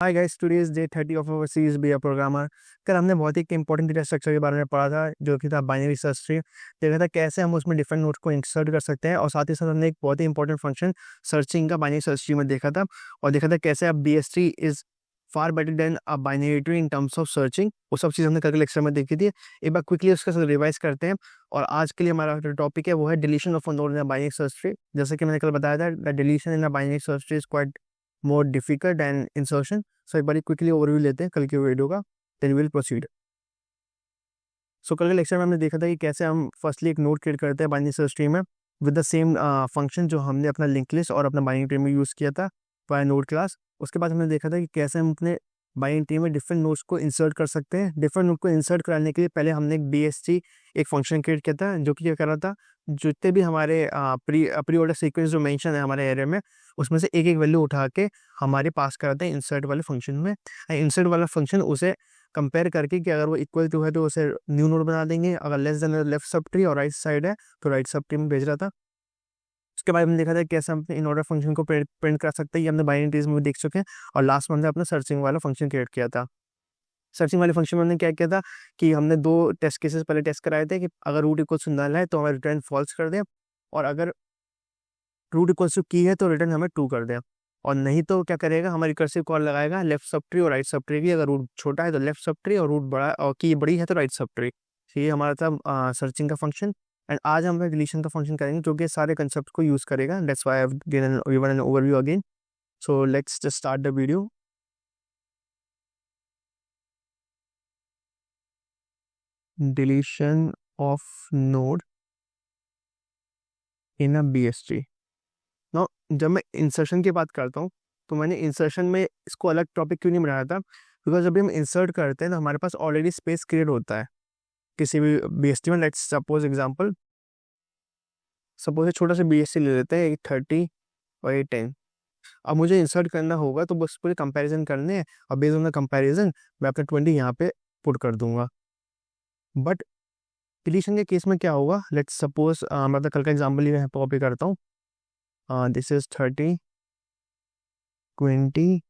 Hi guys, today is day 30 of our series be a programmer. कल हमने बहुत ही important data structure के बारे में पढ़ा था, जो कि था बाइनरी सर्च ट्री। देखा था कैसे हम उसमें डिफरेंट नोड्स को इंसर्ट कर सकते हैं, और साथ ही साथ हमने एक बहुत ही इंपॉर्टेंट फंक्शन सर्चिंग का बाइनरी सर्च ट्री में देखा था। और देखा था कैसे अब BS tree is far better than a binary tree in terms of searching. वो सब चीज़ हमने कल के लेक्चर में देखी थी। एक बार क्विकली उसका रिवाइज करते हैं। और आज के लिए हमारा जो टॉपिक है वो है deletion of a node in a binary search tree. जैसे कि मैंने कल बताया था, the deletion in a binary search tree is quite more difficult than insertion. So एक बार क्विकली ओवरव्यू लेते हैं कल के वीडियो का, देन विल प्रोसीड। सो कल के लेक्चर में हमने देखा था कि कैसे हम फर्स्टली एक नोड क्रिएट करते हैं बाइनरी सर्च ट्री में विद द सेम फंक्शन जो हमने अपना लिंक लिस्ट और अपना बाइनरी ट्री में यूज़ किया था बाय नोड क्लास। उसके बाद हमने देखा था कि कैसे हम अपने बाइनरी ट्री में डिफरेंट नोड्स को इंसर्ट कर सकते हैं। डिफरेंट नोड को इंसर्ट कराने के लिए पहले हमने एक BST एक फंक्शन क्रिएट किया था, जो कि क्या कर रहा था, जितने भी हमारे प्री ऑर्डर सीक्वेंस जो मेंशन है हमारे एरे में, उसमें से एक एक वैल्यू उठा के हमारे पास कराते हैं इंसर्ट वाले फंक्शन में। इंसर्ट वाला फंक्शन उसे कंपेयर करके कि अगर वो इक्वल टू है तो उसे न्यू नोड बना देंगे, अगर less than left sub tree और राइट साइड है तो राइट सब ट्री में भेज रहा था। उसके बाद हमने देखा था कैसे हम इन ऑर्डर फंक्शन को प्रिंट कर सकते हैं, ये हमने बाइनरी ट्रीज में भी देख चुके हैं। और लास्ट में हमने अपना सर्चिंग वाला फंक्शन क्रिएट किया था। सर्चिंग वाले फंक्शन में हमने क्या किया था कि हमने दो टेस्ट केसेस पहले टेस्ट कराए थे कि अगर रूट इक्वल्स टू नल है तो हमें रिटर्न फॉल्स कर दें, और अगर रूट इक्वल्स टू की है तो रिटर्न हमें ट्रू कर दें। और नहीं तो क्या करेगा, हमारी रिकर्सिव कॉल लगाएगा लेफ्ट सब ट्री और राइट सब ट्री की। अगर रूट छोटा है तो लेफ्ट सब ट्री, और रूट बड़ा और की बड़ी है तो राइट सब ट्री। ये हमारा था सर्चिंग का फंक्शन। एंड आज हम डिलीशन का फंक्शन करेंगे, जो कि सारे कंसेप्ट को यूज करेगा। That's why I have given an overview again. So let's just start the video. Deletion of node in a BS tree. Now जब मैं इंसर्शन की बात करता हूँ, तो मैंने इंसर्शन में इसको अलग टॉपिक क्यों नहीं बनाया था, बिकॉज जब भी हम इंसर्ट करते हैं तो हमारे पास ऑलरेडी स्पेस क्रिएट होता है किसी भी BST में। लेट्स सपोज एग्जांपल, सपोज छोटा सा BST ले लेते हैं, 30 और 10। अब मुझे इंसर्ट करना होगा तो बस पूरे कंपैरिजन करने हैं, और बेस्ड ऑन द कंपैरिजन मैं अपना 20 यहाँ पे पुट कर दूंगा। बट डिलीशन के केस में क्या होगा, लेट्स सपोज मैं तो कल का एग्जाम्पल ही कॉपी करता हूँ। दिस इज 30, 20,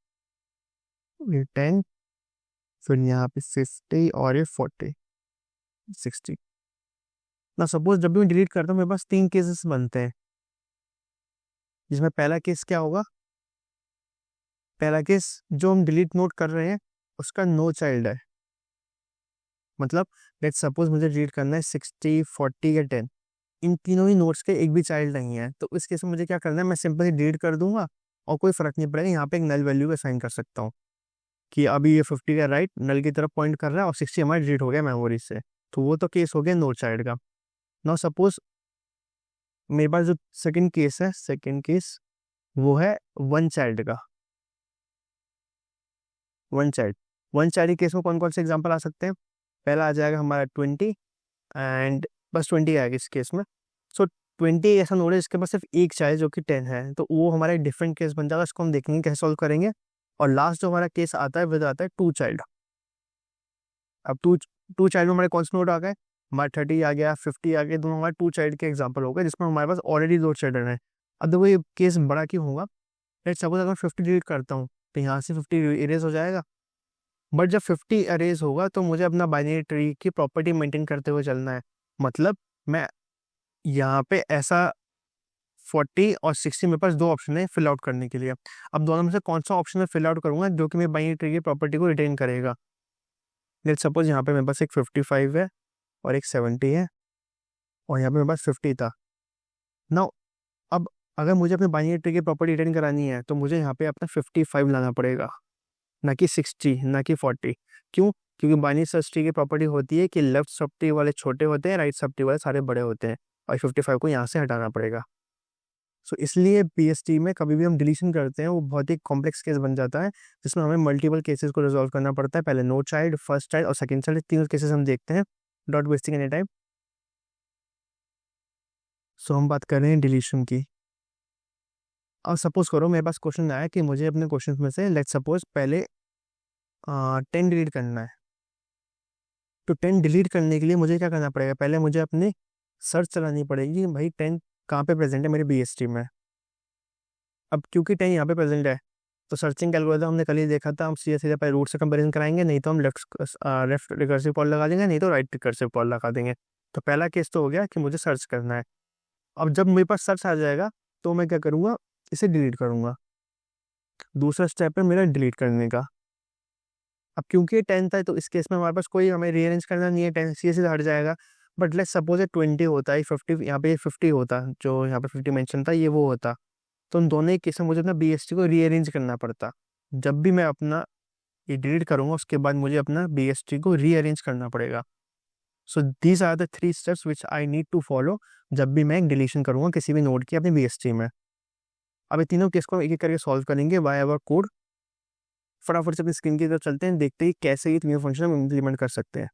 10, फिर यहाँ पे 50 और ये 40, 60। ना सपोज जब भी मैं डिलीट करता हूँ मेरे पास 3 केसेस बनते हैं, जिसमें पहला केस क्या होगा, पहला केस जो हम डिलीट नोट कर रहे हैं उसका नो चाइल्ड है। मतलब लेट्स सपोज मुझे डिलीट करना है 60, 40 या 10, इन तीनों ही नोट्स के एक भी चाइल्ड नहीं है। तो इस केस में मुझे क्या करना है, मैं सिंपली डिलीट कर दूंगा और कोई फर्क नहीं पड़ेगा। यहाँ पे एक नल वैल्यू असाइन कर सकता हूँ कि अभी ये 50 का राइट नल की तरफ पॉइंट कर रहा है और 60 हमारा डिलीट हो गया मेमोरी से। तो वो तो केस हो गया नो चाइल्ड का। नाउ सपोज मेरे पास जो सेकंड केस है, सेकंड केस वो है वन चाइल्ड का। वन चाइल्ड, वन चाइल्ड के केस में कौन कौन से एग्जांपल आ सकते हैं, पहला आ जाएगा हमारा 20, एंड बस 20 आएगा इस केस में। सो 20 ऐसा नोड है जिसके पास सिर्फ एक चाइल्ड जो कि 10 है, तो वो हमारा एक डिफरेंट केस बन जाएगा। इसको हम देखेंगे कैसे सॉल्व करेंगे। और लास्ट जो हमारा केस आता है विद आता है टू चाइल्ड। अब टू टू चाइल्ड में हमारे कौन से नोड आ गए, हमारा 30 आ गया, 50 आ गया, दोनों हमारे टू चाइल्ड के एग्जाम्पल हो गए, जिसमें हमारे पास ऑलरेडी दो चिल्ड्रन है। अब देखो ये केस बड़ा क्यों होगा, लेट सपोज अगर मैं 50 डिलीट करता हूँ तो यहाँ से 50 इरेज हो जाएगा। बट जब 50 अरेज होगा तो मुझे अपना बाइनरी ट्री की प्रॉपर्टी मेंटेन करते हुए चलना है। मतलब मैं यहाँ पे ऐसा 40 और 60 मेरे पास दो ऑप्शन है फिल आउट करने के लिए। अब दोनों में से कौन सा ऑप्शन मैं फिल आउट करूंगा जो कि मेरी बाइनरी ट्री की प्रॉपर्टी को रिटेन करेगा। लेट्स सपोज यहाँ पे मेरे पास एक 55 है और एक 70 है, और यहाँ पे मेरे पास 50 था। नाउ अब अगर मुझे अपने बाइनरी ट्री की प्रॉपर्टी रिटेन करानी है तो मुझे यहाँ पे अपना 55 लाना पड़ेगा, ना कि 60, ना कि 40। क्यों, क्योंकि बाइनरी सर्च ट्री की प्रॉपर्टी होती है कि लेफ्ट सब ट्री वाले छोटे होते हैं, राइट सब ट्री वाले सारे बड़े होते हैं, और 55 को यहाँ से हटाना पड़ेगा। सो इसलिए BST में कभी भी हम डिलीशन करते हैं वो बहुत ही कॉम्प्लेक्स केस बन जाता है, जिसमें हमें मल्टीपल केसेस को रिजॉल्व करना पड़ता है। पहले नो चाइल्ड, फर्स्ट चाइल्ड और सेकंड चाइल्ड, तीनों केसेस हम देखते हैं डॉट वेस्टिंग एनी टाइम। सो हम बात कर रहे हैं डिलीशन की। अब सपोज करो मेरे पास क्वेश्चन आया कि मुझे अपने क्वेश्चन में से लेट्स सपोज पहले 10 डिलीट करना है। तो 10 डिलीट करने के लिए मुझे क्या करना पड़ेगा, पहले मुझे अपनी सर्च चलानी पड़ेगी भाई 10 कहाँ पे प्रेजेंट है मेरे BST में। अब क्योंकि 10 यहाँ पे प्रेजेंट है तो सर्चिंग एल्गोरिथम हमने कल ही देखा था, हम सीधे सीधे पहले रूट से कंपेरिजन कराएंगे, नहीं तो हम लेफ्ट रिकर्सिव कॉल लगा देंगे, नहीं तो राइट रिकर्सिव कॉल लगा देंगे। तो पहला केस तो हो गया कि मुझे सर्च करना है। अब जब मेरे पास सर्च आ जाएगा तो मैं क्या करूँगा, इसे डिलीट करूँगा। दूसरा स्टेप है मेरा डिलीट करने का। अब क्योंकि 10 था तो इस केस में हमारे पास कोई हमें रीअरेंज करना नहीं है, 10 सीधे सीधे हट जाएगा। बट लेट्स सपोज 20 होता है, 50 यहाँ पे 50 होता, जो यहाँ पे 50 मेंशन था ये वो होता, तो उन दोनों ही केस में मुझे अपना BST को रीअरेंज करना पड़ता। जब भी मैं अपना ये डिलीट करूँगा उसके बाद मुझे अपना BST को रीअरेंज करना पड़ेगा। So these are the 3 steps which I need to follow जब भी मैं एक डिलीशन करूँगा किसी भी नोड की अपनी BST में। अब ये तीनों केस को एक एक करके सॉल्व करेंगे वाया आवर कोड। फटाफट से अपनी स्क्रीन की तरफ चलते हैं, देखते हैं कैसे ये तीनों फंक्शन हम इम्प्लीमेंट कर सकते हैं।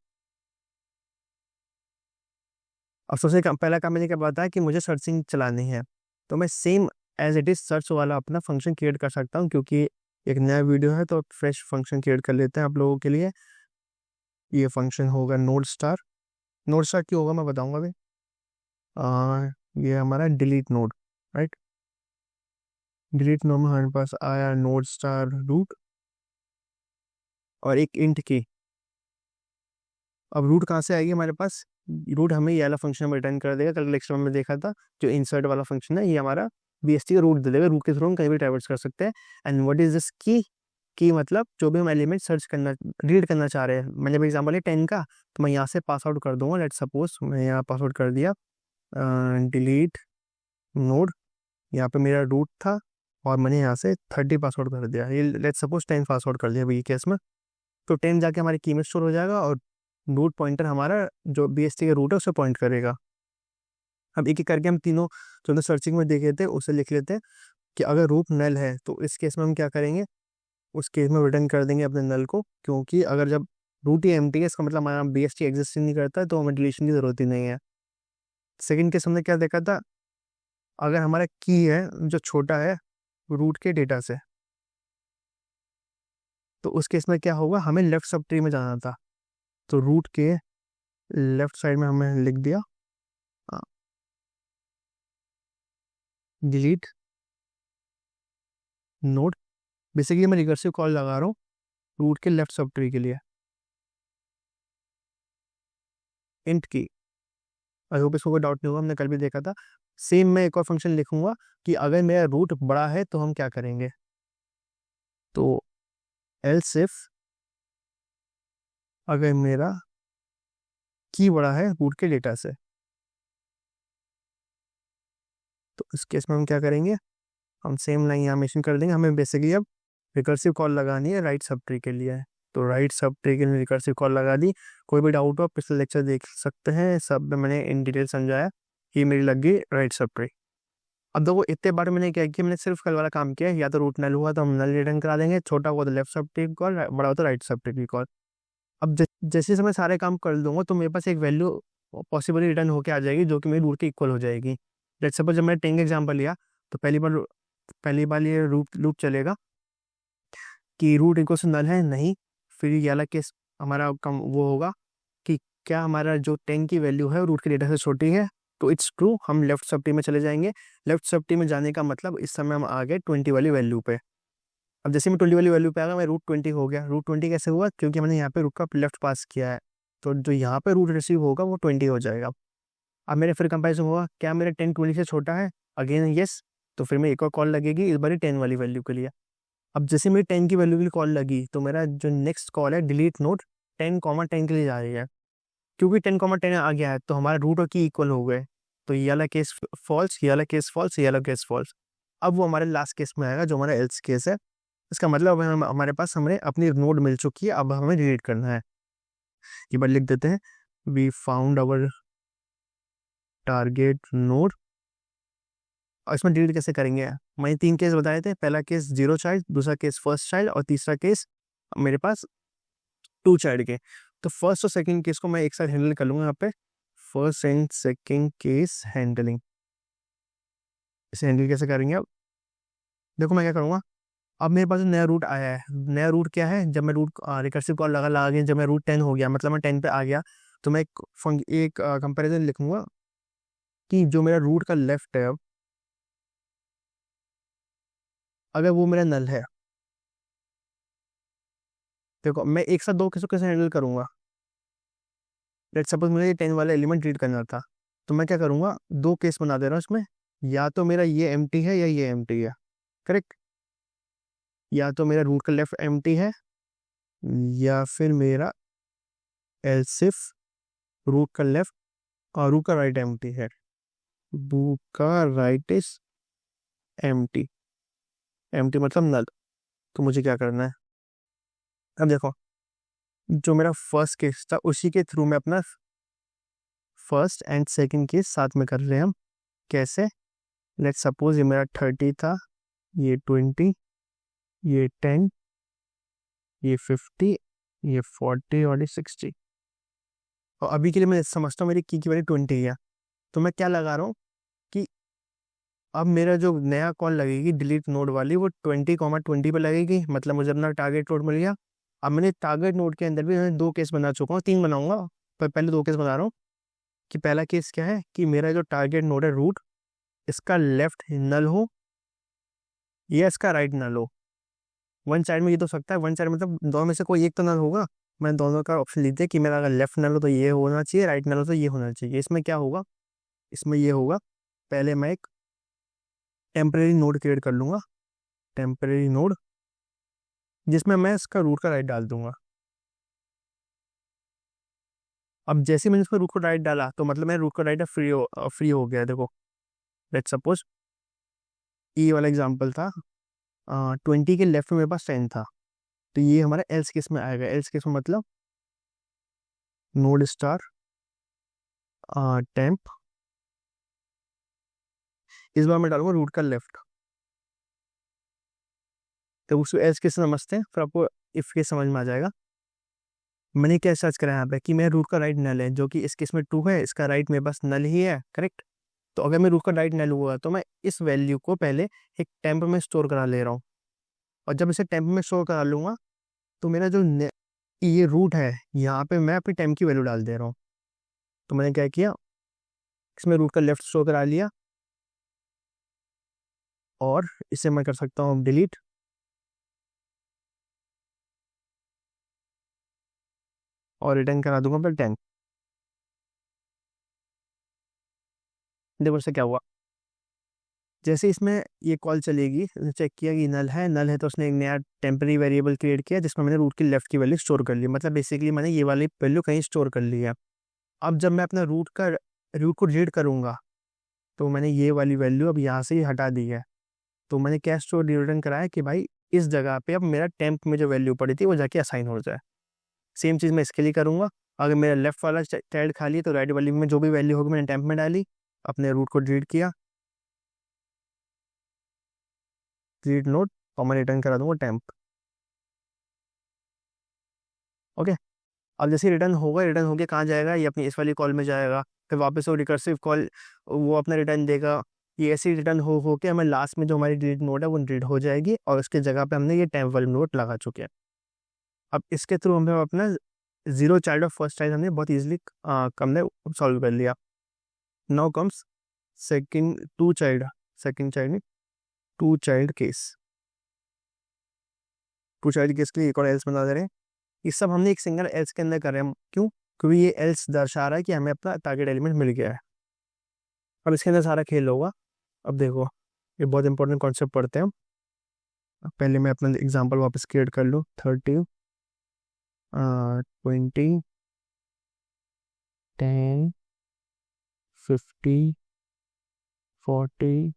अब सबसे पहला काम मैंने क्या बताया कि मुझे सर्चिंग चलानी है, तो मैं same as it is search वाला अपना फंक्शन क्रिएट कर सकता हूँ, क्योंकि एक नया वीडियो है तो फ्रेश फंक्शन क्रिएट कर लेते हैं आप लोगों के लिए। ये फंक्शन होगा नोड स्टार। नोड स्टार क्यों होगा मैं बताऊंगा अभी। ये हमारा delete node, right. Delete node में हमारे पास आया नोड स्टार रूट और एक इंट की। अब रूट कहाँ से आएगी हमारे पास, रूट हमें ये वाला फंक्शन रिटर्न कर देगा। कल लेक्चर में देखा था जो इंसर्ट वाला फंक्शन है, ये हमारा BST का रूट दे देगा। रूट के थ्रू हम कहीं भी ट्रैवर्स कर सकते हैं। एंड व्हाट इज दिस की, की मतलब जो भी हम एलिमेंट सर्च करना रीड करना चाह रहे हैं। मतलब एग्जाम्पल है 10 का, तो मैं यहाँ से पास आउट कर दूंगा। लेट सपोज मैं यहाँ पास आउट कर दिया डिलीट नोड, यहाँ पे मेरा रूट था और मैंने यहाँ से 30 पास आउट कर दिया। ये लेट सपोज 10 पास आउट कर दिया अभी केस में, तो 10 जाके हमारी की में स्टोर हो जाएगा और रूट पॉइंटर हमारा जो BST का रूट है उसे पॉइंट करेगा। अब एक एक करके हम तीनों जो हमने सर्चिंग में देखे थे उसे लिख लेते हैं कि अगर रूट नल है तो इस केस में हम क्या करेंगे, उस केस में रिटर्न कर देंगे अपने नल को, क्योंकि अगर जब रूट ही एम्प्टी है इसका मतलब हमारा BST एग्जिस्ट नहीं करता है, तो हमें डिलीशन की जरूरत ही नहीं है। सेकेंड केस हमने क्या देखा था, अगर हमारा की है जो छोटा है रूट के डेटा से, तो उस केस में क्या होगा, हमें लेफ्ट सब ट्री में जाना था। तो रूट के लेफ्ट साइड में हमें लिख दिया डिलीट नोड। बेसिकली मैं रिकर्सिव कॉल लगा रहा हूँ रूट के लेफ्ट सब ट्री के लिए। इंट की, आई होप इसको कोई डाउट नहीं होगा, हमने कल भी देखा था। सेम मैं एक और फंक्शन लिखूंगा कि अगर मेरा रूट बड़ा है तो हम क्या करेंगे, तो एल्स इफ अगर मेरा की बड़ा है रूट के डेटा से, तो इस केस में हम क्या करेंगे, हम सेम लाइन यहाँ मेंशन कर देंगे। हमें बेसिकली अब रिकर्सिव कॉल लगानी है राइट सब ट्री के लिए, तो राइट सब ट्री के लिए रिकर्सिव कॉल लगा दी। कोई भी डाउट हो पिछले लेक्चर देख सकते हैं, सब में मैंने इन डिटेल समझाया। ये मेरी लग गई राइट सब ट्री। अब देखो इतने बार मैंने क्या किया, मैंने सिर्फ कल वाला काम किया है, या तो रूट नल हुआ तो हम नल रिटर्न करा देंगे, छोटा हुआ तो लेफ्ट सब ट्री कॉल, बड़ा हुआ तो राइट सब ट्री की कॉल। अब जैसे मैं सारे काम कर दूंगा तो मेरे पास एक वैल्यू पॉसिबली रिटर्न होकर आ जाएगी जो कि मेरी रूट के इक्वल हो जाएगी। लेट्स सपोज जब मैंने 10 का एग्जाम्पल लिया तो पहली बार ये लूप चलेगा कि रूट इक्वल से नल है नहीं। फिर ये वाला केस हमारा कम वो होगा कि क्या हमारा जो 10 की वैल्यू है रूट के डेटा से छोटी है, तो इट्स ट्रू, हम लेफ्ट सब ट्री में चले जाएंगे। लेफ्ट सब ट्री में जाने का मतलब इस समय हम आ गए 20 वाली वैल्यू पे। अब जैसे मैं 20 वाली वैल्यू पे आ गया, मैं रूट 20 हो गया। रूट 20 कैसे हुआ, क्योंकि मैंने यहाँ पे रूट का लेफ्ट पास किया है, तो जो यहाँ पे रूट रिसीव होगा वो 20 हो जाएगा। अब मेरे फिर कंपेरिजन होगा, क्या मेरा 10 20 से छोटा है, अगेन यस, तो फिर मैं एक और कॉल लगेगी इस बार 10 वाली वैल्यू के लिए। अब जैसे मेरी 10 की वैल्यू के लिए कॉल लगी तो मेरा जो नेक्स्ट कॉल है डिलीट नोट 10, 10 के लिए जा रही है, क्योंकि 10, 10 आ गया है तो हमारा रूट और की इक्वल हो गए। तो ये वाला केस फॉल्स, ये वाला केस फॉल्स, ये वाला केस फॉल्स। अब वो हमारे लास्ट केस में आएगा जो हमारा एल्स केस है। इसका मतलब हमारे पास हमें अपनी नोड मिल चुकी है, अब हमें डिलीट करना है। ये बार लिख देते हैं, we found our target node. और इसमें डिलीट कैसे करेंगे, मैंने 3 केस बताए थे। पहला केस 0 चाइल्ड, दूसरा केस फर्स्ट चाइल्ड और तीसरा केस मेरे पास 2 चाइल्ड के। तो फर्स्ट और सेकंड केस को मैं एक साथ हैंडल कर लूंगा यहाँ पे, first and second case handling. इसे हैंडल कैसे करेंगे, अब देखो मैं क्या करूँगा। अब मेरे पास नया रूट आया है, नया रूट क्या है, जब मैं रूट रिकर्सिव कॉल लगा के जब मैं रूट 10 हो गया, मतलब मैं 10 पे आ गया, तो मैं एक कंपेरिजन लिखूंगा कि जो मेरा रूट का लेफ्ट है, अब अगर वो मेरा नल है देखो मैं एक साथ दो केसों कैसे हैंडल करूंगा। लेट्स सपोज मुझे ये 10 वाला एलिमेंट रीड करना था, तो मैं क्या करूंगा, दो केस बना दे रहा हूँ इसमें। या तो मेरा ये एम्प्टी है या ये एम्प्टी है, करेक्ट। या तो मेरा रूट का लेफ्ट एम्प्टी है, या फिर मेरा एल्स इफ रूट का लेफ्ट और रूट का राइट एम्प्टी है। रूट का राइट इज एम्प्टी, एम्प्टी मतलब नल। तो मुझे क्या करना है, अब देखो जो मेरा फर्स्ट केस था उसी के थ्रू मैं अपना फर्स्ट एंड सेकंड केस साथ में कर रहे हैं हम। कैसे, लेट्स सपोज ये मेरा 30 था, ये 20, ये 10, ये 50, ये 40 और ये 60। और अभी के लिए मैं समझता हूँ मेरी की वैल्यू 20 है, तो मैं क्या लगा रहा हूँ कि अब मेरा जो नया कॉल लगेगी डिलीट नोड वाली वो 20,20 पे लगेगी, मतलब मुझे अपना टारगेट नोड मिल गया। अब मैंने टारगेट नोड के अंदर भी मैंने दो केस बना चुका हूँ, तीन बनाऊंगा, पर पहले दो केस बना रहा हूँ। कि पहला केस क्या है कि मेरा जो टारगेट नोड है रूट, इसका लेफ्ट नल हो या इसका राइट नल हो। वन साइड में ये तो सकता है, वन साइड मतलब दोनों में से कोई एक तो नल होगा। मैंने दोनों का ऑप्शन ली थी कि मेरा अगर लेफ्ट नल हो तो ये होना चाहिए, राइट नल हो तो ये होना चाहिए। इसमें क्या होगा, इसमें ये होगा, पहले मैं एक टेम्परेरी नोड क्रिएट कर लूंगा, टेम्परेरी नोड, जिसमें मैं इसका रूट का राइट डाल दूंगा। अब जैसे मैंने इसका रूट का राइट डाला तो मतलब मैं रूट का राइट फ्री हो गया। देखो लेट्स सपोज ये वाला एग्जांपल था, 20 के लेफ्ट में मेरे पास 10 था, तो ये हमारा एल्स केस में आएगा। एल्स केस में मतलब नोड स्टार टेम्प, इस बार मैं डालूंगा रूट का लेफ्ट। तो उसको एल्स केस समझते हैं, फिर आपको इफ केस समझ में आ जाएगा। मैंने क्या सर्च करा यहाँ पे कि मेरा रूट का राइट नल है, जो कि इस केस में 2 है, इसका राइट मेरे पास नल ही है, करेक्ट। तो अगर मैं रूट का राइट नल हुआ तो मैं इस वैल्यू को पहले एक टेम्प में स्टोर करा ले रहा हूँ। और जब इसे टेम्प में स्टोर करा लूंगा तो मेरा जो ये रूट है यहाँ पे मैं अपनी टेम्प की वैल्यू डाल दे रहा हूँ। तो मैंने क्या किया, इसमें रूट का लेफ्ट स्टोर करा लिया, और इसे मैं कर सकता हूँ डिलीट, और रिटर्न करा दूंगा अपना टेम्प। देखो इससे क्या हुआ, जैसे इसमें ये कॉल चलेगी, चेक किया कि नल है, नल है तो उसने एक नया टेम्पररी वेरिएबल क्रिएट किया जिसमें मैंने रूट की लेफ्ट की वैल्यू स्टोर कर ली। मतलब बेसिकली मैंने ये वाली वैल्यू कहीं स्टोर कर ली है। अब जब मैं अपना रूट को रीड करूंगा तो मैंने ये वाली वैल्यू अब यहाँ से ही हटा दी है। तो मैंने क्या स्टोर रिटर्न कराया कि भाई इस जगह पे अब मेरा टेम्प में जो वैल्यू पड़ी थी वो जाके असाइन हो जाए। सेम चीज़ मैं इसके लिए करूंगा। अगर मेरा लेफ्ट वाला चाइल्ड खाली है तो राइट वाली में जो भी वैल्यू होगी मैंने टेम्प में डाली, अपने रूट को रीड किया, रीड नोट, और मैं रिटर्न करा दूंगा टेम्प। ओके। अब जैसे रिटर्न होगा, रिटर्न होके कहाँ जाएगा, ये अपनी इस वाली कॉल में जाएगा, फिर वापस वो रिकर्सिव कॉल वो अपना रिटर्न देगा। ये ऐसे रिटर्न हो के हमें लास्ट में जो हमारी डिलीट नोड है वो डिलीट हो जाएगी, और उसके जगह पे हमने ये टेम्प वाली नोड लगा चुके हैं। अब इसके थ्रू हमें अपना zero child of first child हमने बहुत ईजिली हमने सॉल्व कर लिया। Now comes second two child, second child two child case. Two child case के लिए एक और एल्स बना दे रहे हैं। ये सब हमने एक सिंगल एल्स के अंदर कर रहे हैं। क्यों? क्योंकि ये एल्स दर्शा रहा है कि हमें अपना टारगेट एलिमेंट मिल गया है। अब इसके अंदर सारा खेल होगा। अब देखो ये बहुत इंपॉर्टेंट कॉन्सेप्ट पढ़ते हैं हम। पहले मैं अपना एग्जांपल वापस क्रिएट कर लूँ। 30, 20, 10, 50, 40,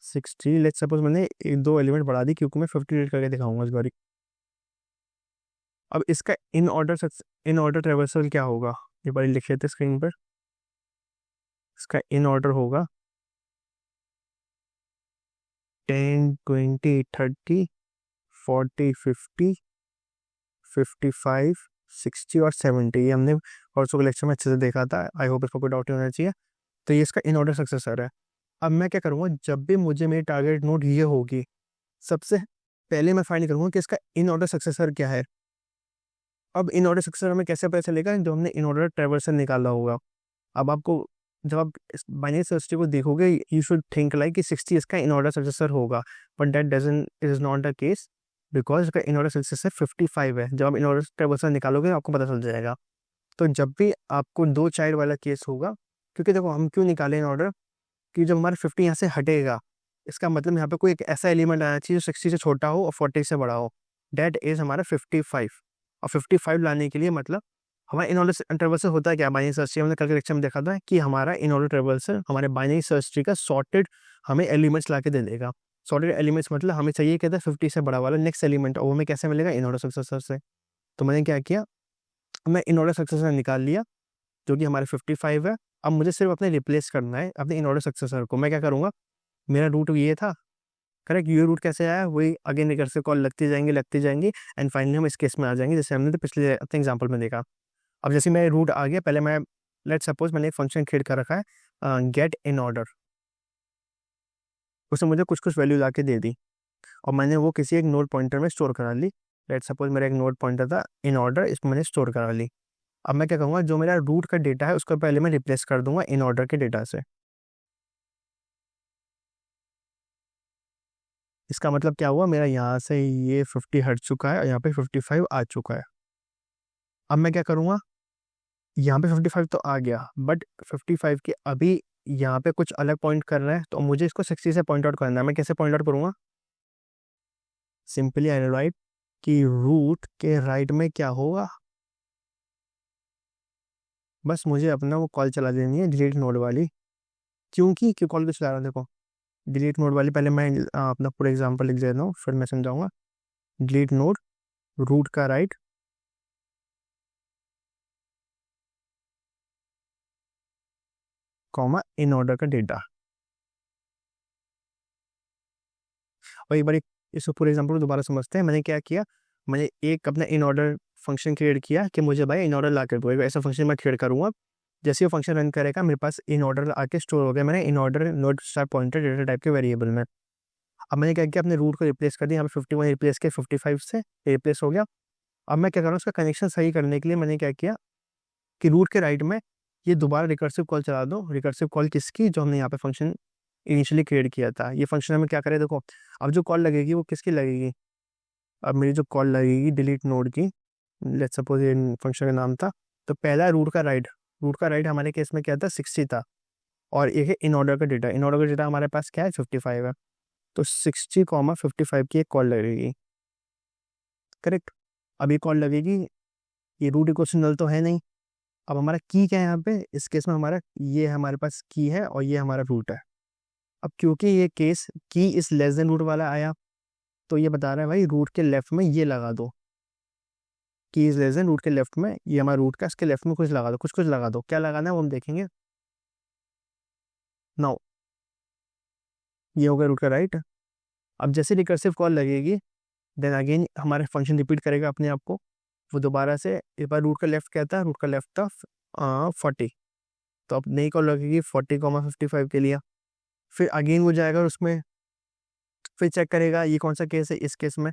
60। लेट्स सपोज मैंने एक दो एलिमेंट बढ़ा दी क्योंकि मैं 50 रीड करके दिखाऊंगा इस बारी। अब इसका इन ऑर्डर ट्रेवर्सल क्या होगा, ये बारी लिख लेते स्क्रीन पर। इसका इन ऑर्डर होगा 10, 20, 30, 40, 50, 55, 60 और 70। ये हमने परसों के लेक्चर में अच्छे से देखा था। आई होप इसका कोई डाउट नहीं होना चाहिए। तो ये इसका इन ऑर्डर सक्सेसर है। अब मैं क्या करूँगा, जब भी मुझे मेरी टारगेट नोड ये होगी, सबसे पहले मैं फाइंड करूँगा कि इसका इन ऑर्डर सक्सेसर क्या है। अब इन ऑर्डर सक्सेसर हमें कैसे पता चलेगा, जो हमने इन ऑर्डर ट्रेवर्सल निकाला होगा। अब आपको जब आप इस बाइनरी सर्च ट्री को देखोगे यू शुड थिंक लाइक कि 60 इसका इन ऑर्डर सक्सेसर होगा, but that doesn't is not the case. Because इसका इन ऑर्डर सक्सेसर 55 है। जब आप इन ऑर्डर ट्रेवर्सल निकालोगे आपको पता चल जाएगा। तो जब भी आपको 2 चाइल्ड वाला केस होगा, क्योंकि देखो हम क्यों निकाले इन ऑर्डर कि जब हमारा 50 यहाँ से हटेगा, इसका मतलब यहाँ पे कोई एक ऐसा एलिमेंट आना चाहिए जो 60 से छोटा हो और 40 से बड़ा हो। डेट इज हमारा 55। और 55 लाने के लिए मतलब हमारा इन ऑर्डर इंटरवल से होता है क्या, बाइनरी सर्च ट्री हमने कल के लेक्चर में देखा था कि हमारा इन ऑर्डर इंटरवल से हमारे बाइनरी सर्च ट्री का सॉर्टेड हमें एलिमेंट्स ला के दे देगा। सॉर्टेड एलिमेंट्स मतलब हमें चाहिए कहता है 50 से बड़ा वाला नेक्स्ट एलिमेंट, और वो हमें कैसे मिलेगा, इन ऑर्डर सक्सेसर से। तो मैंने क्या किया, मैं इन ऑर्डर सक्सेसर निकाल लिया जो कि हमारे 55 है। अब मुझे सिर्फ अपने रिप्लेस करना है अपने इन ऑर्डर सक्सेसर को। मैं क्या करूँगा, मेरा रूट ये था, करेक्ट, ये रूट कैसे आया, वही अगेन रिकर्सिव कॉल लगती जाएंगी एंड फाइनली हम इस केस में आ जाएंगे जैसे हमने तो पिछले अपने एग्जांपल में देखा। अब जैसे मेरा रूट आ गया, पहले मैं लेट सपोज मैंने एक फंक्शन क्रिएट कर रखा है गेट इन ऑर्डर, उसने मुझे कुछ कुछ वैल्यू ला के दे दी और मैंने वो किसी एक नोड पॉइंटर में स्टोर करा ली। लेट सपोज मेरा एक नोड पॉइंटर था इन ऑर्डर, इसमें मैंने स्टोर करा ली। अब मैं क्या करूँगा, जो मेरा रूट का डेटा है उसको पहले मैं रिप्लेस कर दूंगा इन ऑर्डर के डेटा से। इसका मतलब क्या हुआ, मेरा यहाँ से ये 50 हट चुका है और यहाँ पे 55 आ चुका है। अब मैं क्या करूँगा, यहाँ पे 55 तो आ गया बट 55 के अभी यहाँ पे कुछ अलग पॉइंट कर रहा है, तो मुझे इसको 60 से पॉइंट आउट करना है। मैं कैसे पॉइंट आउट करूँगा, सिंपली आई राइट कि रूट के राइट में क्या होगा, बस मुझे अपना वो कॉल चला देनी है डिलीट नोड वाली। क्योंकि क्यों कॉल को चला रहा हूँ, देखो डिलीट नोड वाली, पहले मैं अपना पूरा एग्जांपल लिख देता हूँ फिर मैं समझाऊंगा। डिलीट नोड, रूट का राइट, कॉमा इन ऑर्डर का डेटा। और एक बार इसको पूरे एग्जांपल को दोबारा समझते हैं। मैंने क्या किया, मैंने एक अपना इन ऑर्डर फंक्शन क्रिएट किया कि मुझे भाई इन ऑर्डर ला कर दो, ऐसा फंक्शन मैं क्रिएट करूँगा। जैसे वो फंक्शन रन करेगा मेरे पास इन ऑर्डर आके स्टोर हो गया, मैंने in order node star pointer data type के वेरिएबल में। अब मैंने क्या किया, अपने रूट को रिप्लेस कर दिया, यहाँ पे 51 रिप्लेस किया 55 से, रिप्लेस हो गया। अब मैं क्या कर रहा हूँ, उसका कनेक्शन सही करने के लिए मैंने क्या किया कि रूट के राइट में ये दोबारा रिकर्सिव कॉल चला दो। रिकर्सिव कॉल किसकी, जो हमने यहाँ पे फंक्शन इनिशियली क्रिएट किया था। ये फंक्शन हमें क्या करे, देखो अब जो कॉल लगेगी वो किसकी लगेगी, अब मेरी जो कॉल लगेगी डिलीट नोड की, लेट्स सपोज ये फंक्शन का नाम था, तो पहला रूट का राइट, रूट का राइट हमारे केस में क्या था 60 था, और एक है इन ऑर्डर का डेटा, इन ऑर्डर का डेटा हमारे पास क्या है 55 है। तो 60,55 की एक कॉल लगेगी, करेक्ट। अब ये कॉल लगेगी, ये रूट इक्वल नल तो है नहीं। अब हमारा की क्या है यहाँ पे, इस केस में हमारा ये हमारे पास की है और ये हमारा रूट है। अब क्योंकि ये केस की इस लेस देन रूट वाला आया, तो ये बता रहा है भाई रूट के लेफ्ट में ये लगा दो, की इज लेस देन रूट के लेफ्ट में, ये हमारा रूट का, इसके लेफ्ट में कुछ लगा दो, कुछ कुछ लगा दो, क्या लगाना है वो हम देखेंगे। नाउ ये हो गया रूट का राइट। अब जैसे रिकर्सिव कॉल लगेगी देन अगेन हमारे फंक्शन रिपीट करेगा अपने आप को, वो दोबारा से एक बार रूट का लेफ्ट कहता है, रूट का लेफ्ट था 40, तो अब नई कॉल लगेगी 40,55 के लिए। फिर अगेन वो जाएगा उसमें, फिर चेक करेगा ये कौन सा केस है, इस केस में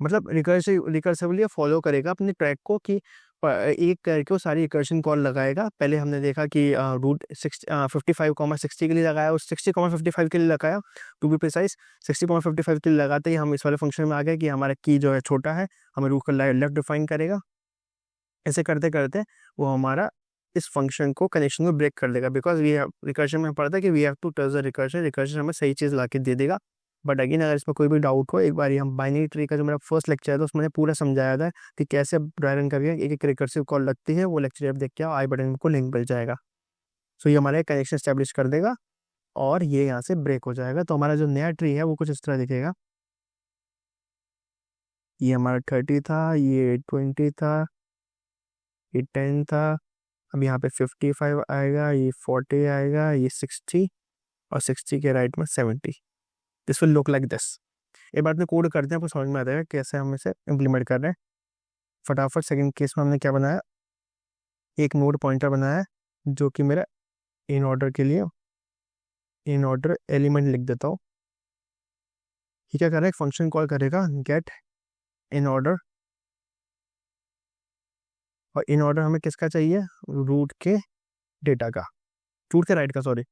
मतलब रिकर्सिवली फॉलो करेगा अपने ट्रैक को कि एक करके वो सारी रिकर्शन कॉल लगाएगा। पहले हमने देखा कि रूट 55,60 के लिए लगाया, उस 60,55 के लिए लगाया, टू बी प्रिसाइज 60,55 के लिए लगाते ही हम इस वाले फंक्शन में आ गए कि हमारा की जो है छोटा है, हमें रूट का लेफ्ट डिफाइन करेगा। ऐसे करते करते वो हमारा इस फंक्शन को कनेक्शन को ब्रेक कर देगा, बिकॉज वी हैव रिकर्शन में पढ़ता है कि we have to touch the recursion, recursion हमें सही चीज़ ला के दे देगा। बट अगेन अगर इसमें कोई भी डाउट हो, एक बार हम बाइनरी ट्री का जो मेरा फर्स्ट लेक्चर था उसमें मैंने पूरा समझाया था कि कैसे ड्राई रन करके एक एक रिकर्सिव कॉल लगती है। वो लेक्चर आप देख के आओ, आई बटन में को लिंक मिल जाएगा। सो ये हमारा कनेक्शन स्टैब्लिश कर देगा और ये यहाँ से ब्रेक हो जाएगा। तो हमारा जो नया ट्री है वो कुछ इस तरह दिखेगा, ये हमारा 30 था, ये 20 था, ये 10 था, अब यहाँ पे 55 आएगा, ये 40 आएगा, ये 60 और 60 के राइट में 70। This will look like this. एक बार में कोड करते हैं, आपको समझ में आ जाएगा कैसे हम इसे इम्प्लीमेंट कर रहे हैं। फटाफट सेकंड केस में हमने क्या बनाया, एक नोड पॉइंटर बनाया है जो कि मेरा इन ऑर्डर के लिए इन ऑर्डर एलिमेंट लिख देता हूँ। ये क्या कर रहा है, फंक्शन कॉल करेगा गेट इन ऑर्डर, और इन ऑर्डर हमें किसका चाहिए, रूट के डेटा का, रूट के राइट का, सॉरी।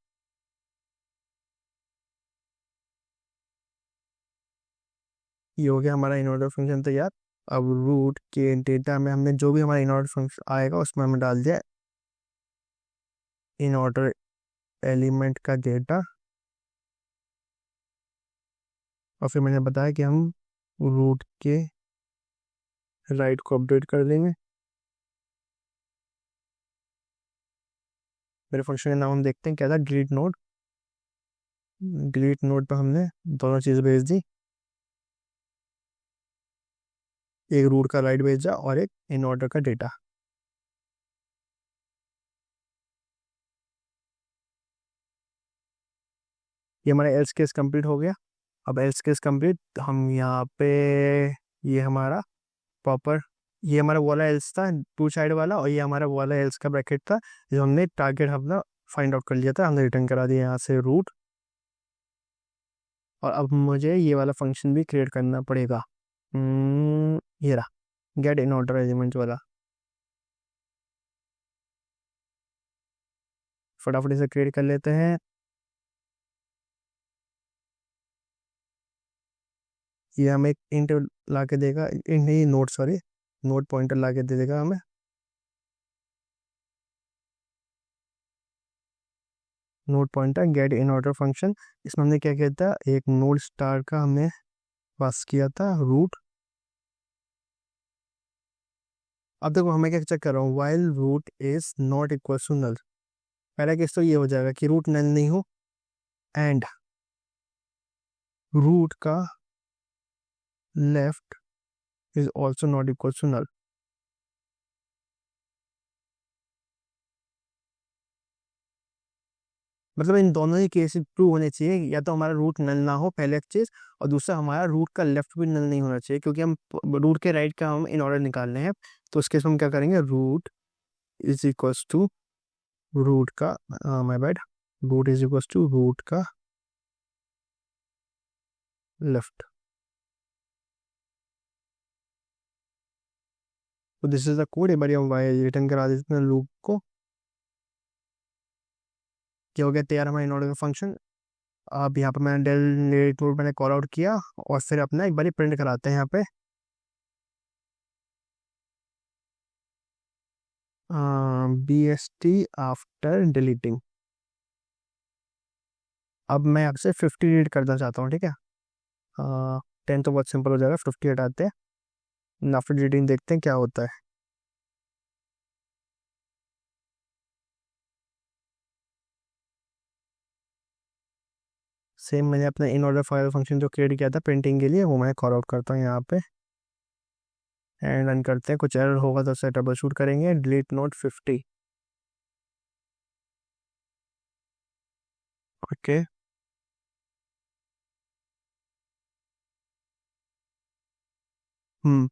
ये हो गया हमारा इन ऑर्डर फंक्शन तैयार। अब रूट के डेटा में हमने जो भी हमारा इन ऑर्डर फंक्शन आएगा उसमें हमने डाल दिया इन ऑर्डर एलिमेंट का डेटा, और फिर मैंने बताया कि हम रूट के राइट को अपडेट कर देंगे। मेरे फंक्शन का नाम हम देखते हैं क्या था, डिलीट नोड। डिलीट नोड पर हमने दोनों चीज़ भेज दी, एक रूट का राइट भेजा और एक इन ऑर्डर का डेटा। ये हमारा एल्स केस कंप्लीट हो गया। अब एल्स केस कंप्लीट, हम यहाँ पे ये हमारा प्रॉपर, ये हमारा वाला एल्स था टू साइड वाला, और ये हमारा वाला एल्स का ब्रैकेट था जो हमने टारगेट अपना फाइंड आउट कर लिया था, हमने रिटर्न करा दिया यहाँ से रूट। और अब मुझे ये वाला फंक्शन भी क्रिएट करना पड़ेगा। ये रहा गेट इन ऑर्डर एलिमेंट वाला, फटाफट इसे क्रिएट कर लेते हैं। ये हमें एक इंट ला के देगा, इंट नहीं नोट, सॉरी नोट पॉइंटर ला के दे देगा हमें। Note pointer gate in order function, इसमें हमने क्या किया था, एक नोड स्टार का हमने पास किया था रूट। अब देखो हमें क्या चेक कर रहा हूँ, while root is not equal to null. पहला केस तो ये हो जाएगा कि रूट नल नहीं हो, एंड रूट का left is also not equal to null. मतलब इन दोनों ही केसेस ट्रू होने चाहिए, या तो हमारा रूट नल ना हो पहले एक चीज, और दूसरा हमारा रूट का लेफ्ट भी नल नहीं होना चाहिए, क्योंकि हम रूट के राइट का हम इन ऑर्डर निकालने हैं। तो उस केस में हम क्या करेंगे, root is equals to root का, my bad, root is equals to root का लेफ्ट। तो दिस इज द कोड, एक बार हम वाई रिटर्न करा देते हैं लूप को। क्या हो गया तैयार हमारा इन ऑर्डर का फंक्शन। अब यहाँ पे मैंने डेल टूल मैंने कॉल आउट किया, और फिर अपना एक बार प्रिंट कराते हैं यहाँ पे BST आफ्टर डिलीटिंग। अब मैं आपसे 50 रीड करना चाहता हूँ, ठीक है। 10 तो बहुत सिंपल हो जाएगा, 50 हटाते हैं, आफ्टर डिलीटिंग देखते हैं क्या होता है। सेम मैंने अपना इन ऑर्डर फाइल फंक्शन जो क्रिएट किया था प्रिंटिंग के लिए, वो मैं कॉल आउट करता हूँ यहाँ पे, एंड रन करते हैं। कुछ एरर होगा तो उसे ट्रबल शूट करेंगे। Delete node 50, okay. Hmm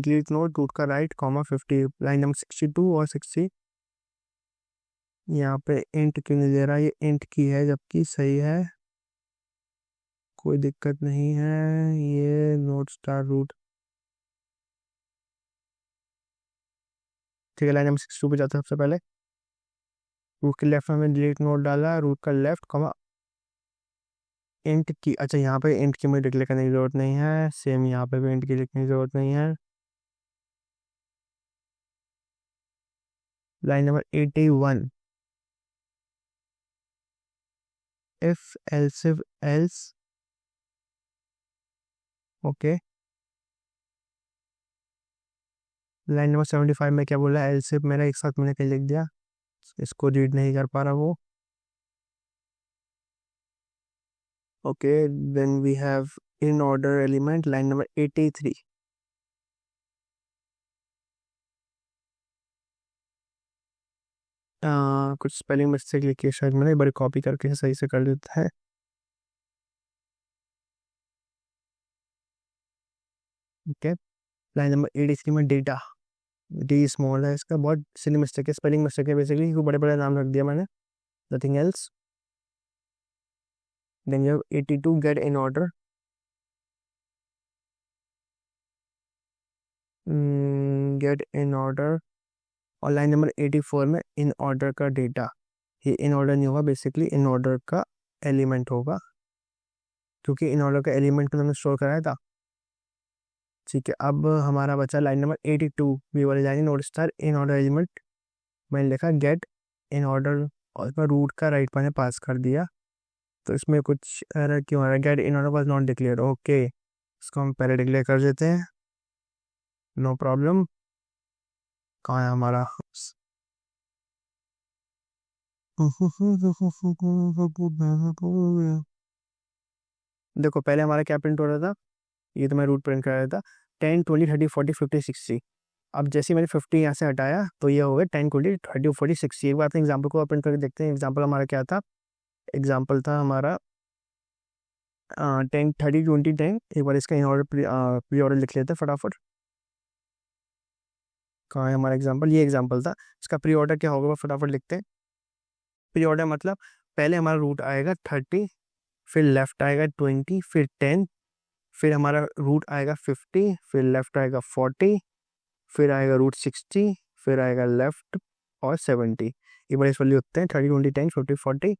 delete node root का राइट कॉमा 50, लाइन नंबर 62 और 60। यहाँ पे इंट क्यों नहीं दे रहा, ये इंट की है जबकि सही है, कोई दिक्कत नहीं है। ये नोट स्टार रूट, ठीक है। लाइन नंबर 62 पे जाते हैं सबसे पहले। रूट के लेफ्ट में हमने डिलीट नोट डाला, रूट का लेफ्ट कॉमा इंट की, अच्छा यहाँ पे इंट की मुझे डिक्लेयर करने की जरूरत नहीं है, सेम यहाँ पे भी इंट की लिखने की जरूरत नहीं है। Line number 81, if else, okay. Line number 75 में क्या बोला, एल्स इफ मेरा एक साथ मैंने कहीं लिख दिया, इसको रीड नहीं कर पा रहा वो, okay. Then we have in order element, line number 83। कुछ स्पेलिंग मिस्टेक लिखी है शायद, मैंने एक बार कॉपी करके सही से कर देता है, ओके। लाइन नंबर 83 में डेटा, डी स्मॉल है इसका, बहुत सिली मिस्टेक है, स्पेलिंग मिस्टेक है बेसिकली, क्योंकि बड़े बड़े नाम रख दिया मैंने, nothing else. Then you have 82 get in order, get in order, और लाइन नंबर 84 में इन ऑर्डर का डेटा। ये इन ऑर्डर नहीं होगा, बेसिकली इन ऑर्डर का एलिमेंट होगा। क्योंकि इन ऑर्डर का एलिमेंट को हमने स्टोर कराया था। ठीक है, अब हमारा बचा लाइन नंबर 82, वी वाली line note star in order element. मैंने लिखा गेट इन ऑर्डर और इसमें रूट का राइट मैंने पास कर दिया। तो इसमें कुछ एरर क्यों आ रहा है? Gate in order was not declare. Okay, इसको हम पहले डिक्लेयर कर देते हैं, नो प्रॉब्लम। कहाँ है हमारा? देखो पहले हमारा क्या प्रिंट हो रहा था, ये तो मैं रूट प्रिंट कर रहा था 10 20 30 40 50 60। अब जैसे ही मैंने 50 यहाँ से हटाया तो ये हो गया 10 20 30 40 60। एक बार अपने एग्जाम्पल को प्रिंट करके देखते हैं। एग्जाम्पल हमारा क्या था? एग्जाम्पल था हमारा 10 30 20 10। एक बार इसका इन ऑर्डर प्री ऑर्डर लिख लेते हैं फटाफट। कहाँ है हमारा एग्जाम्पल? ये एग्जाम्पल था। इसका प्री ऑर्डर क्या होगा फटाफट लिखते हैं। प्री ऑर्डर मतलब पहले हमारा रूट आएगा 30, फिर लेफ्ट आएगा 20, फिर 10, फिर हमारा रूट आएगा 50, फिर लेफ्ट आएगा 40, फिर आएगा रूट 60, फिर आएगा लेफ्ट और 70। एक बार इस वाले होते हैं 30 20 10 50 40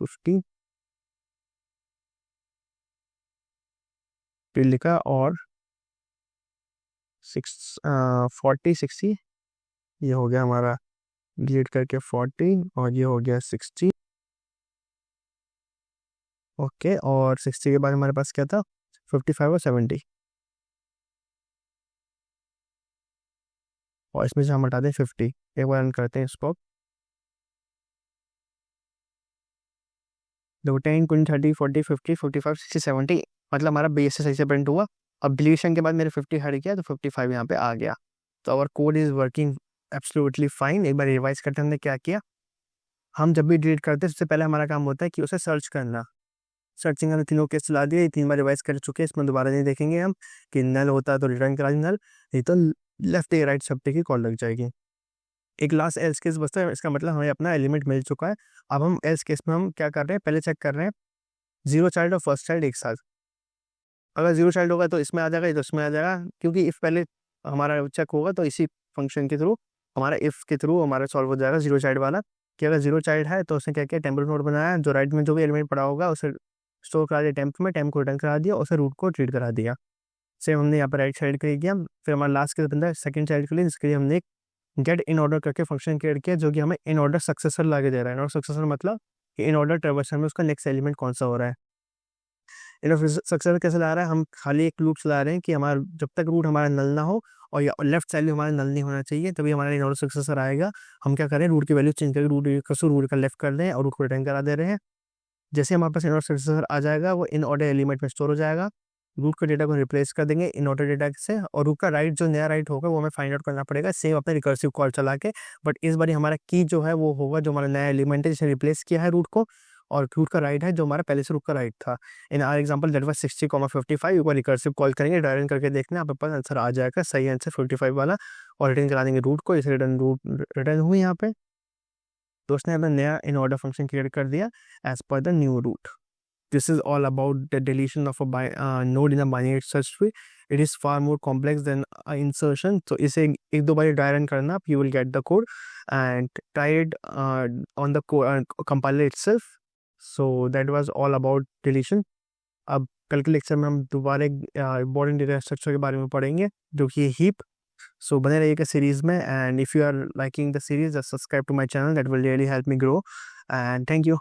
50, फिर लिखा और 40 60। ये हो गया हमारा डिलीट करके 40 और ये हो गया 60। ओके, और 60 के बाद हमारे पास क्या था? 55 और 70। और इसमें से हम हटा दें 50। एक बार रन करते हैं इसको। देखो 10 20 30 40 50 55 60 70, मतलब हमारा बेस से सही से प्रिंट हुआ। अब डिलीशन के बाद मेरे 50 हट गया तो 55 यहाँ पे आ गया। तो our code is working absolutely fine. एक बार रिवाइज करते हमने क्या किया। हम जब भी डिलीट करते हैं सबसे पहले हमारा काम होता है कि उसे सर्च करना। सर्चिंग हमने तीनों केस चला दिया, ये 3 बार रिवाइज कर चुके हैं, इसमें दोबारा नहीं देखेंगे हम। कि नल होता है तो रिटर्न करा दी नल, नहीं तो लेफ्ट या राइट सब की कॉल लग जाएगी। एक लास्ट एल्स केस बचता है, इसका मतलब हमें अपना एलिमेंट मिल चुका है। अब हम एल्स केस में हम क्या कर रहे हैं, पहले चेक कर रहे हैं जीरो चाइल्ड और फर्स्ट चाइल्ड एक साथ। अगर जीरो चाइल्ड होगा तो इसमें आ जाएगा, तो इसमें आ जाएगा, क्योंकि इफ पहले हमारा चेक होगा तो इसी फंक्शन के थ्रू, हमारा इफ के थ्रू हमारा सॉल्व हो जाएगा जीरो चाइल्ड वाला। कि अगर जीरो चाइल्ड है तो उसने क्या किया, टेम्पल नोड बनाया, जो राइट में जो भी एलिमेंट पड़ा होगा उसे स्टोर करा दिया टेम्प में, टेम्प को रिटर्न करा दिया, उसे रूट को ट्रीट करा दिया। सेम हमने यहाँ पर राइट साइड के लिए किया। फिर हमारा लास्ट केस बनता है सेकंड चाइल्ड के लिए, जिसके लिए हमने एक गेट इन ऑर्डर करके फंक्शन क्रिएट किया, जो कि हमें इन ऑर्डर सक्सेसर ला के दे रहा है। इन ऑर्डर सक्सेसर मतलब कि इन ऑर्डर ट्रेवर्सन में उसका नेक्स्ट एलिमेंट कौन सा हो रहा है। इन ऑर्डर सक्सेसर कैसे ला रहा है, हम खाली एक लूप चला रहे हैं कि हमारा जब तक रूट हमारा नल ना हो और या लेफ्ट साइड में हमारा नल नहीं होना चाहिए, तभी हमारा इन ऑर्डर सक्सेसर आएगा। हम क्या करें, रूट की वैल्यू चेंज करके रूट का लेफ्ट कर दें और रूट को रिटर्न करा दे रहे हैं। जैसे हमारे पास इन ऑर्डर सक्सेसर आ जाएगा, वो इन ऑर्डर एलिमेंट में स्टोर हो जाएगा। रूट के डेटा को रिप्लेस कर देंगे इन ऑर्डर डेटा से, और रूट का राइट जो नया राइट होगा वो हमें फाइंड आउट करना पड़ेगा सेम अपने रिकर्सिव कॉल चला के। बट इस बार हमारा की जो है वो होगा जो हमारा नया एलिमेंट है जिसे रिप्लेस किया है रूट को, और रूट का राइट है जो हमारा पहले से रूट का राइट था। इन आर एग्जाम्पल दैट वाज 60,55। एक बार रिकर्सिव कॉल करेंगे, डायरन करके देखना आपके पास आंसर आ जाएगा, सही आंसर 55 वाला। और रिटर्न करा देंगे रूट को, इसे रिटर्न रूट रिटर्न हुई यहाँ पे। तो उसने अपना नया इन ऑर्डर फंक्शन क्रिएट कर दिया as per the new root. This is all about the deletion of a node in a binary search tree. It is far more complex than insertion. So इसे एक दो बार try run करना, you will get the code and try it on the compiler itself. So that was all about deletion. अब कल के lecture में हम दोबारा एक इम्पोर्टेंट डेटा स्ट्रक्चर के बारे में पढ़ेंगे जो कि है हीप। सो बने रहिएगा सीरीज में, and if you are liking the series, subscribe to my channel, that will really help me grow, and thank you.